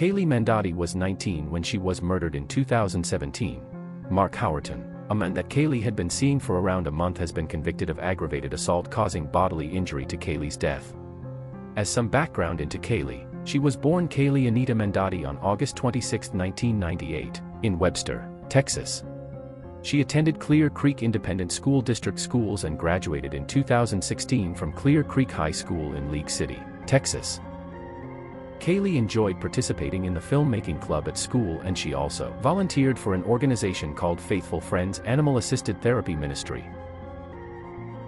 Cayley Mandadi was 19 when she was murdered in 2017. Mark Howerton, a man that Cayley had been seeing for around a month, has been convicted of aggravated assault causing bodily injury to Cayley's death. As some background into Cayley, she was born Cayley Anita Mandadi on August 26, 1998, in Webster, Texas. She attended Clear Creek Independent School District schools and graduated in 2016 from Clear Creek High School in League City, Texas. Cayley enjoyed participating in the filmmaking club at school, and she also volunteered for an organization called Faithful Friends Animal Assisted Therapy Ministry.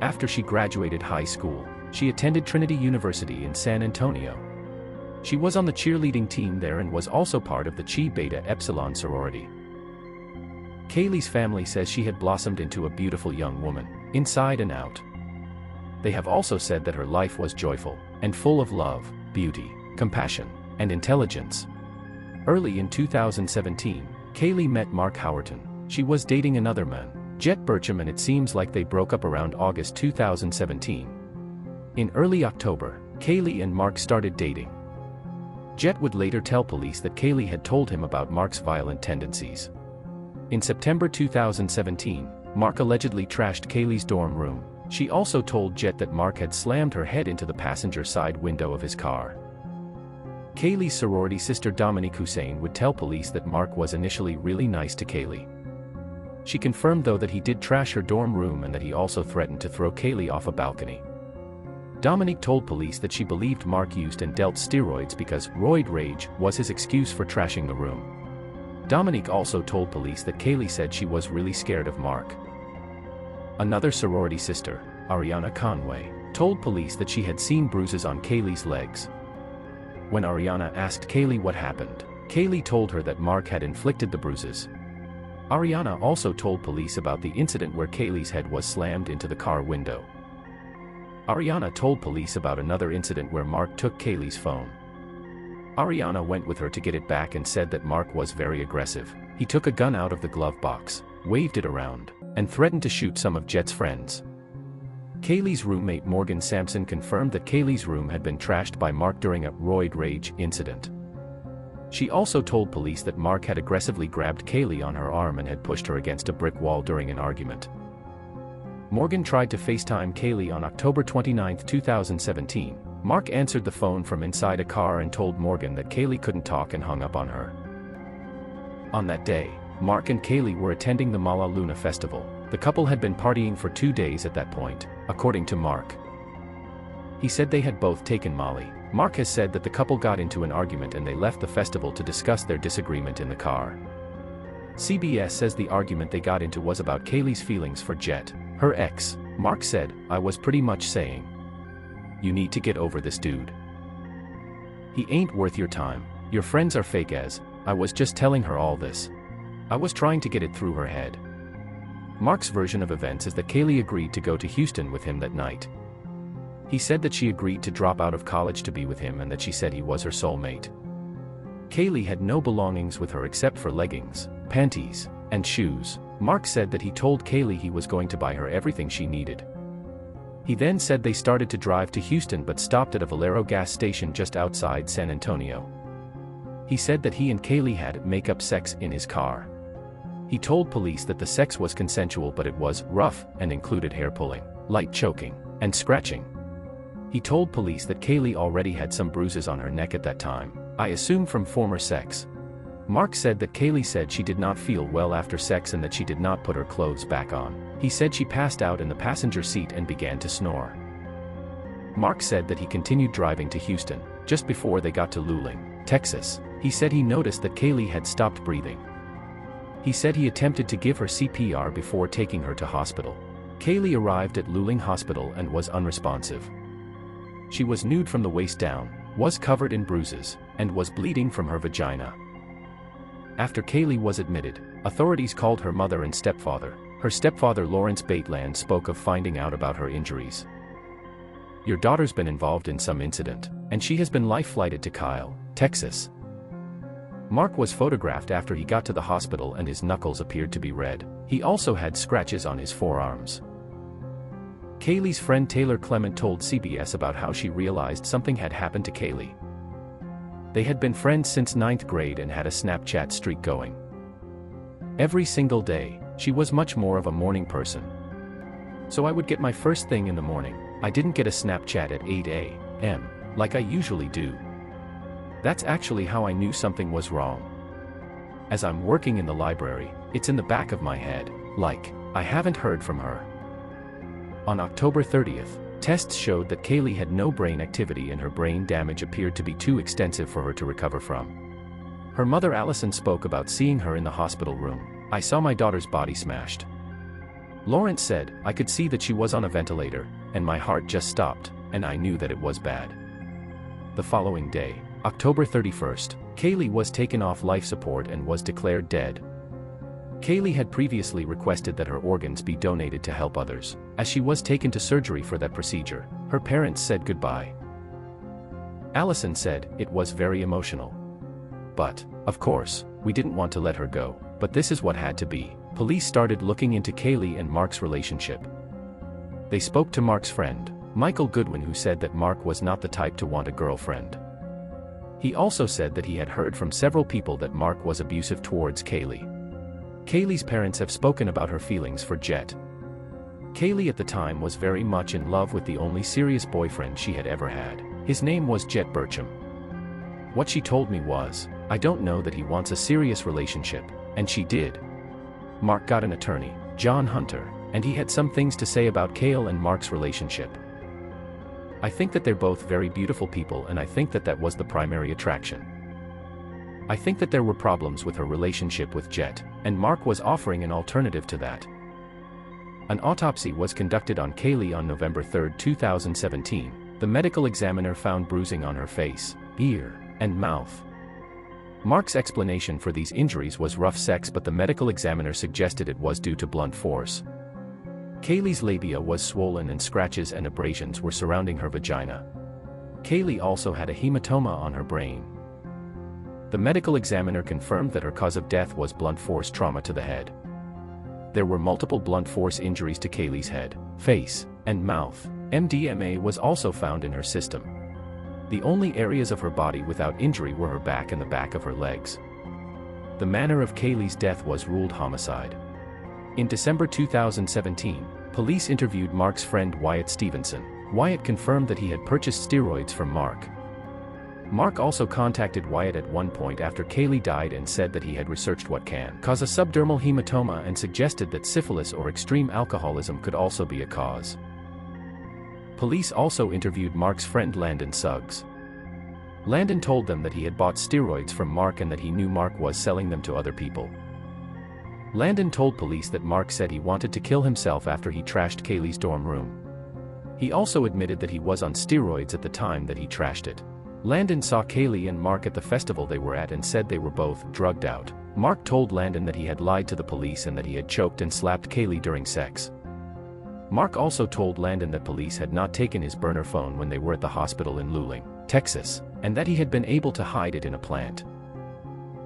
After she graduated high school, she attended Trinity University in San Antonio. She was on the cheerleading team there and was also part of the Chi Beta Epsilon sorority. Cayley's family says she had blossomed into a beautiful young woman, inside and out. They have also said that her life was joyful and full of love, beauty, compassion, and intelligence. Early in 2017, Cayley met Mark Howerton. She was dating another man, Jet Burcham, and it seems like they broke up around August 2017. In early October, Cayley and Mark started dating. Jet would later tell police that Cayley had told him about Mark's violent tendencies. In September 2017, Mark allegedly trashed Cayley's dorm room. She also told Jet that Mark had slammed her head into the passenger side window of his car. Cayley's sorority sister Dominique Hussein would tell police that Mark was initially really nice to Cayley. She confirmed though that he did trash her dorm room and that he also threatened to throw Cayley off a balcony. Dominique told police that she believed Mark used and dealt steroids because roid rage was his excuse for trashing the room. Dominique also told police that Cayley said she was really scared of Mark. Another sorority sister, Ariana Conway, told police that she had seen bruises on Cayley's legs. When Ariana asked Cayley what happened, Cayley told her that Mark had inflicted the bruises. Ariana also told police about the incident where Cayley's head was slammed into the car window. Ariana told police about another incident where Mark took Cayley's phone. Ariana went with her to get it back and said that Mark was very aggressive. He took a gun out of the glove box, waved it around, and threatened to shoot some of Jet's friends. Cayley's roommate Morgan Sampson confirmed that Cayley's room had been trashed by Mark during a roid rage incident. She also told police that Mark had aggressively grabbed Cayley on her arm and had pushed her against a brick wall during an argument. Morgan tried to FaceTime Cayley on October 29, 2017. Mark answered the phone from inside a car and told Morgan that Cayley couldn't talk and hung up on her. On that day, Mark and Cayley were attending the Mala Luna festival. The couple had been partying for 2 days at that point, according to Mark. He said they had both taken Molly. Mark has said that the couple got into an argument and they left the festival to discuss their disagreement in the car. CBS says the argument they got into was about Cayley's feelings for Jet, her ex. Mark said, "I was pretty much saying, you need to get over this dude. He ain't worth your time. Your friends are fake as. I was just telling her all this. I was trying to get it through her head." Mark's version of events is that Cayley agreed to go to Houston with him that night. He said that she agreed to drop out of college to be with him and that she said he was her soulmate. Cayley had no belongings with her except for leggings, panties, and shoes. Mark said that he told Cayley he was going to buy her everything she needed. He then said they started to drive to Houston but stopped at a Valero gas station just outside San Antonio. He said that he and Cayley had make-up sex in his car. He told police that the sex was consensual but it was rough and included hair pulling, light choking, and scratching. He told police that Cayley already had some bruises on her neck at that time, I assume from former sex. Mark said that Cayley said she did not feel well after sex and that she did not put her clothes back on. He said she passed out in the passenger seat and began to snore. Mark said that he continued driving to Houston. Just before they got to Luling, Texas, he said he noticed that Cayley had stopped breathing. He said he attempted to give her CPR before taking her to hospital. Cayley arrived at Luling Hospital and was unresponsive. She was nude from the waist down, was covered in bruises, and was bleeding from her vagina. After Cayley was admitted, authorities called her mother and stepfather. Her stepfather Lawrence Baitland spoke of finding out about her injuries. "Your daughter's been involved in some incident, and she has been life-flighted to Kyle, Texas." Mark was photographed after he got to the hospital and his knuckles appeared to be red. He also had scratches on his forearms. Cayley's friend Taylor Clement told CBS about how she realized something had happened to Cayley. They had been friends since 9th grade and had a Snapchat streak going. Every single day, she was much more of a morning person. So I would get my first thing in the morning. I didn't get a Snapchat at 8 a.m. like I usually do. That's actually how I knew something was wrong. As I'm working in the library, it's in the back of my head, like, I haven't heard from her. On October 30th, tests showed that Cayley had no brain activity and her brain damage appeared to be too extensive for her to recover from. Her mother Allison spoke about seeing her in the hospital room. I saw my daughter's body smashed. Lawrence said, I could see that she was on a ventilator, and my heart just stopped, and I knew that it was bad. The following day, October 31st, Cayley was taken off life support and was declared dead. Cayley had previously requested that her organs be donated to help others. As she was taken to surgery for that procedure, her parents said goodbye. Allison said, it was very emotional. But, of course, we didn't want to let her go, but this is what had to be. Police started looking into Cayley and Mark's relationship. They spoke to Mark's friend, Michael Goodwin, who said that Mark was not the type to want a girlfriend. He also said that he had heard from several people that Mark was abusive towards Cayley. Cayley's parents have spoken about her feelings for Jet. Cayley at the time was very much in love with the only serious boyfriend she had ever had. His name was Jet Burcham. What she told me was, I don't know that he wants a serious relationship, and she did. Mark got an attorney, John Hunter, and he had some things to say about Cayle and Mark's relationship. I think that they're both very beautiful people, and I think that that was the primary attraction. I think that there were problems with her relationship with Jet, and Mark was offering an alternative to that. An autopsy was conducted on Cayley on November 3, 2017. The medical examiner found bruising on her face, ear, and mouth. Mark's explanation for these injuries was rough sex, but the medical examiner suggested it was due to blunt force. Cayley's labia was swollen and scratches and abrasions were surrounding her vagina. Cayley also had a hematoma on her brain. The medical examiner confirmed that her cause of death was blunt force trauma to the head. There were multiple blunt force injuries to Cayley's head, face, and mouth. MDMA was also found in her system. The only areas of her body without injury were her back and the back of her legs. The manner of Cayley's death was ruled homicide. In December 2017, police interviewed Mark's friend Wyatt Stevenson. Wyatt confirmed that he had purchased steroids from Mark. Mark also contacted Wyatt at one point after Cayley died and said that he had researched what can cause a subdermal hematoma and suggested that syphilis or extreme alcoholism could also be a cause. Police also interviewed Mark's friend Landon Suggs. Landon told them that he had bought steroids from Mark and that he knew Mark was selling them to other people. Landon told police that Mark said he wanted to kill himself after he trashed Cayley's dorm room. He also admitted that he was on steroids at the time that he trashed it. Landon saw Cayley and Mark at the festival they were at and said they were both drugged out. Mark told Landon that he had lied to the police and that he had choked and slapped Cayley during sex. Mark also told Landon that police had not taken his burner phone when they were at the hospital in Luling, Texas, and that he had been able to hide it in a plant.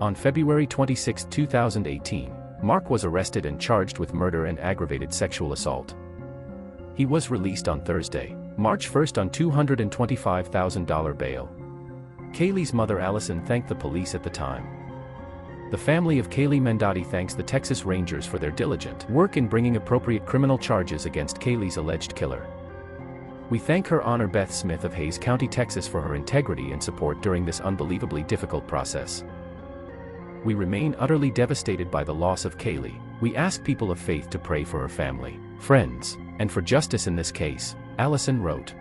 On February 26, 2018, Mark was arrested and charged with murder and aggravated sexual assault. He was released on Thursday, March 1 on $225,000 bail. Cayley's mother Allison thanked the police at the time. The family of Cayley Mandadi thanks the Texas Rangers for their diligent work in bringing appropriate criminal charges against Cayley's alleged killer. We thank Her Honor Beth Smith of Hays County, Texas for her integrity and support during this unbelievably difficult process. We remain utterly devastated by the loss of Cayley. We ask people of faith to pray for her family, friends, and for justice in this case, Allison wrote.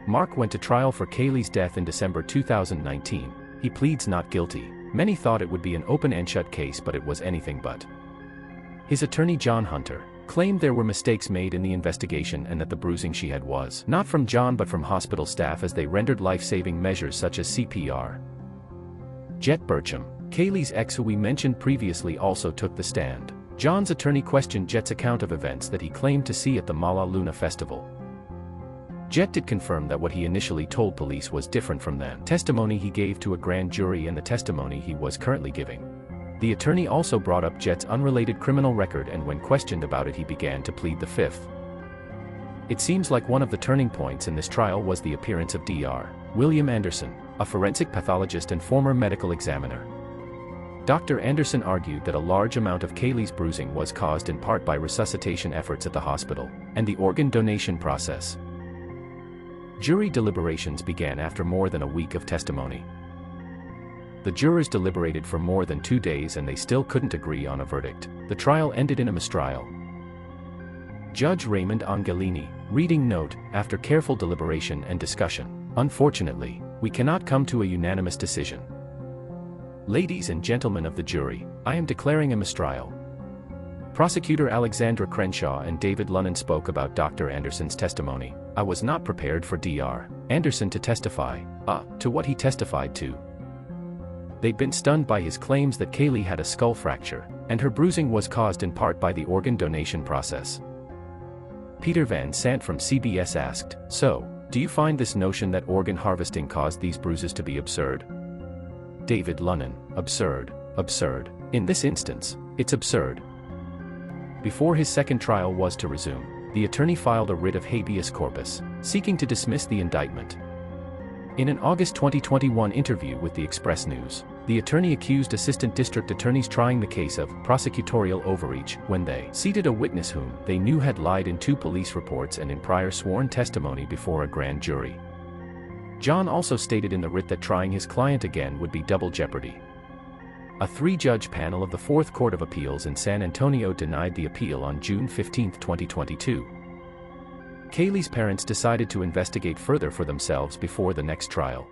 Mark went to trial for Cayley's death in December 2019. He pleads not guilty. Many thought it would be an open and shut case, but it was anything but. His attorney John Hunter claimed there were mistakes made in the investigation and that the bruising she had was not from John but from hospital staff as they rendered life-saving measures such as CPR. Jet Burcham, Cayley's ex who we mentioned previously, also took the stand. John's attorney questioned Jet's account of events that he claimed to see at the Mala Luna festival. Jet did confirm that what he initially told police was different from the testimony he gave to a grand jury and the testimony he was currently giving. The attorney also brought up Jet's unrelated criminal record, and when questioned about it he began to plead the fifth. It seems like one of the turning points in this trial was the appearance of Dr. William Anderson, a forensic pathologist and former medical examiner. Dr. Anderson argued that a large amount of Cayley's bruising was caused in part by resuscitation efforts at the hospital and the organ donation process. Jury deliberations began after more than a week of testimony. The jurors deliberated for more than 2 days and they still couldn't agree on a verdict. The trial ended in a mistrial. Judge Raymond Angelini, reading note, after careful deliberation and discussion, unfortunately, we cannot come to a unanimous decision. Ladies and gentlemen of the jury, I am declaring a mistrial. Prosecutor Alexandra Crenshaw and David Lunnan spoke about Dr. Anderson's testimony. I was not prepared for Dr. Anderson to testify, to what he testified to. They'd been stunned by his claims that Cayley had a skull fracture, and her bruising was caused in part by the organ donation process. Peter Van Sant from CBS asked, "So, do you find this notion that organ harvesting caused these bruises to be absurd?" David Lunnan, absurd. In this instance, it's absurd. Before his second trial was to resume, the attorney filed a writ of habeas corpus, seeking to dismiss the indictment. In an August 2021 interview with the Express News, the attorney accused assistant district attorneys trying the case of prosecutorial overreach when they seated a witness whom they knew had lied in 2 police reports and in prior sworn testimony before a grand jury. John also stated in the writ that trying his client again would be double jeopardy. A 3-judge panel of the 4th Court of Appeals in San Antonio denied the appeal on June 15, 2022. Cayley's parents decided to investigate further for themselves before the next trial.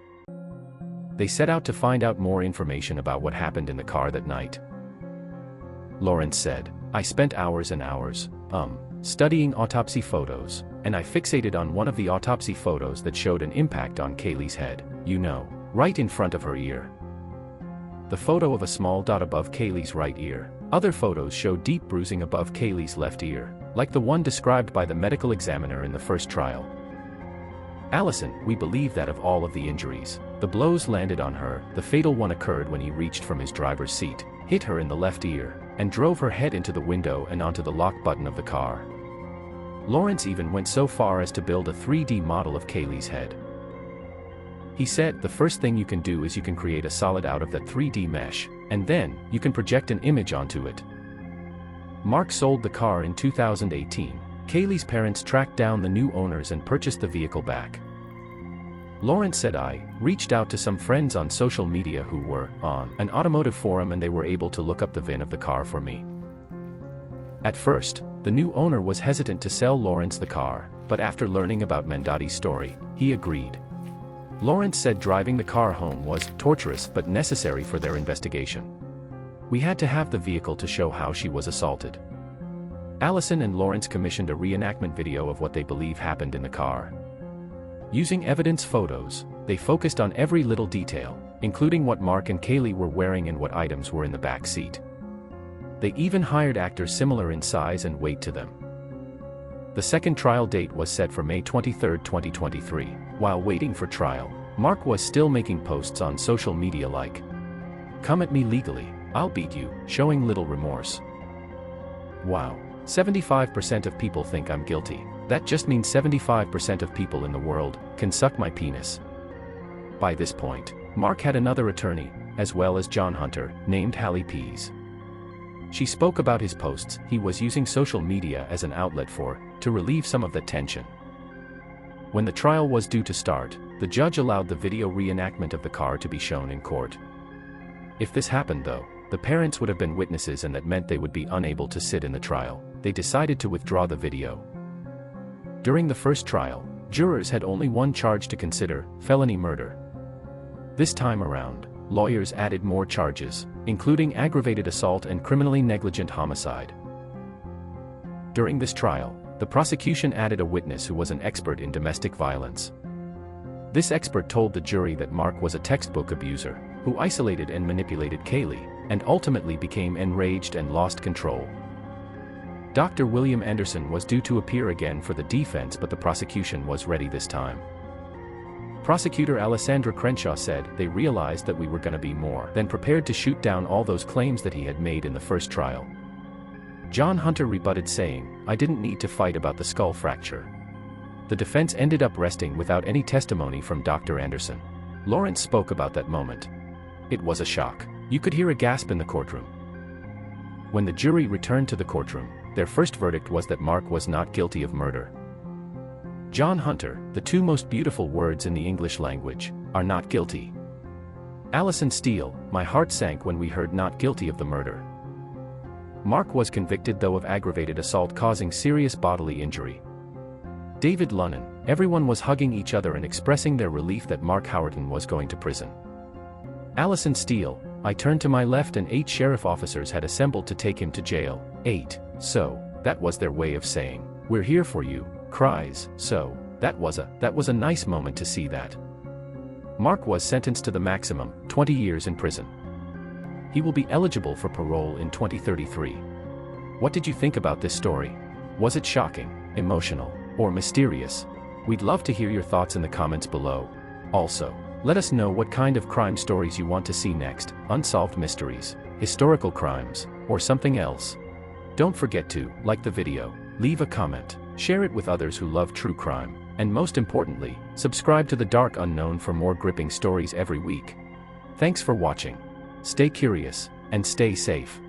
They set out to find out more information about what happened in the car that night. Lawrence said, "I spent hours and hours, studying autopsy photos, and I fixated on one of the autopsy photos that showed an impact on Cayley's head, right in front of her ear. The photo of a small dot above Cayley's right ear. Other photos show deep bruising above Cayley's left ear, like the one described by the medical examiner in the first trial. Allison, we believe that of all of the injuries, the blows landed on her. The fatal one occurred when he reached from his driver's seat, hit her in the left ear, and drove her head into the window and onto the lock button of the car." Lawrence even went so far as to build a 3D model of Cayley's head. He said, "The first thing you can do is you can create a solid out of that 3D mesh, and then, you can project an image onto it." Mark sold the car in 2018. Cayley's parents tracked down the new owners and purchased the vehicle back. Lawrence said, "I reached out to some friends on social media who were on an automotive forum and they were able to look up the VIN of the car for me." At first, the new owner was hesitant to sell Lawrence the car, but after learning about Mandadi's story, he agreed. Lawrence said driving the car home was torturous but necessary for their investigation. "We had to have the vehicle to show how she was assaulted." Allison and Lawrence commissioned a reenactment video of what they believe happened in the car. Using evidence photos, they focused on every little detail, including what Mark and Cayley were wearing and what items were in the back seat. They even hired actors similar in size and weight to them. The second trial date was set for May 23, 2023. While waiting for trial, Mark was still making posts on social media like, "Come at me legally, I'll beat you," showing little remorse. Wow. 75% of people think I'm guilty. That just means 75% of people in the world can suck my penis. By this point, Mark had another attorney, as well as John Hunter, named Hallie Pease. She spoke about his posts he was using social media as an outlet to relieve some of the tension. When the trial was due to start, the judge allowed the video reenactment of the car to be shown in court. If this happened though, the parents would have been witnesses and that meant they would be unable to sit in the trial. They decided to withdraw the video. During the first trial, jurors had only one charge to consider, felony murder. This time around, lawyers added more charges, including aggravated assault and criminally negligent homicide. During this trial, the prosecution added a witness who was an expert in domestic violence. This expert told the jury that Mark was a textbook abuser, who isolated and manipulated Cayley, and ultimately became enraged and lost control. Dr. William Anderson was due to appear again for the defense, but the prosecution was ready this time. Prosecutor Alessandra Crenshaw said, "They realized that we were going to be more than prepared to shoot down all those claims that he had made in the first trial." John Hunter rebutted saying, "I didn't need to fight about the skull fracture. The defense ended up resting without any testimony from Dr. Anderson. Lawrence spoke about that moment. It was a shock. You could hear a gasp in the courtroom. When the jury returned to the courtroom, their first verdict was that Mark was not guilty of murder. John Hunter, the two most beautiful words in the English language, are not guilty. Allison Steele, my heart sank when we heard not guilty of the murder. Mark was convicted though of aggravated assault causing serious bodily injury. David Lunnan, everyone was hugging each other and expressing their relief that Mark Howerton was going to prison. Allison Steele, I turned to my left and 8 sheriff officers had assembled to take him to jail. 8, so, that was their way of saying, we're here for you, cries, so, that was a nice moment to see that. Mark was sentenced to the maximum, 20 years in prison. He will be eligible for parole in 2033. What did you think about this story? Was it shocking, emotional, or mysterious? We'd love to hear your thoughts in the comments below. Also, let us know what kind of crime stories you want to see next, unsolved mysteries, historical crimes, or something else. Don't forget to like the video, leave a comment, share it with others who love true crime, and most importantly, subscribe to The Dark Unknown for more gripping stories every week. Thanks for watching. Stay curious, and stay safe.